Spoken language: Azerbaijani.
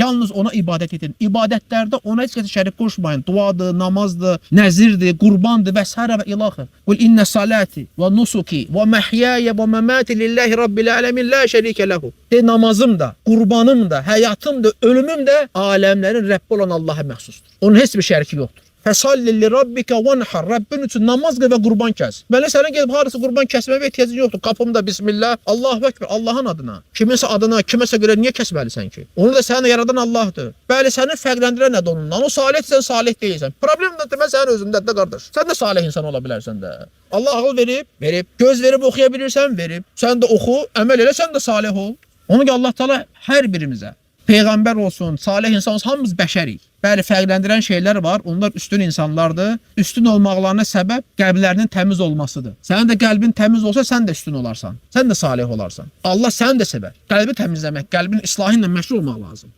Yalnız ona ibadət edin. İbadətlərdə ona heç kəsə şərik qoşmayın. Duadır, namazdır, nəzirdir, qurbandır və s. və ilaxır. Qul inna salati və nusuki və məhyaya və məmati lillahi rabbil alemin la şərikə ləhu. De, namazım da, qurbanım da, həyatım da, ölümüm də aləmlərin Rəbbi olan Allaha məxsusdur. Onun heç bir şəriki yoxdur. Fəsalli li rabbika vanhar. Rəbbin üçün namaz qıl və qurban kəs. Belə sənin gedib harası qurban kəsməyə ehtiyacın yoxdur. Qapımda bismillah, Allahu ekber, Allahın adına. Kiminsə adına, kiməsə görə niyə kəsməlisən ki? Onu da səni yaradan Allahdır. Bəli, səni fərqləndirən nədir onunla? O salihsən, salih deyilsən. Problem də demək sənin özündədir qardaş. Sən də salih insan ola bilərsən də. Allah ağıl verib, göz verib oxuya bilirsən, verib. Sən də oxu, əməl elə, sən də salih ol. Onu ki Allah Teala hər birimizə Peyğəmbər olsun, salih insan olsun, hamımız bəşərik. Bəli, fərqləndirən şeylər var. Onlar üstün insanlardır. Üstün olmaqlarına səbəb qəlblərinin təmiz olmasıdır. Sənin də qəlbin təmiz olsa, sən də üstün olarsan. Sən də salih olarsan. Allah səni də sevər. Qəlbi təmizləmək, qəlbin islahı ilə məşğul olmaq lazım.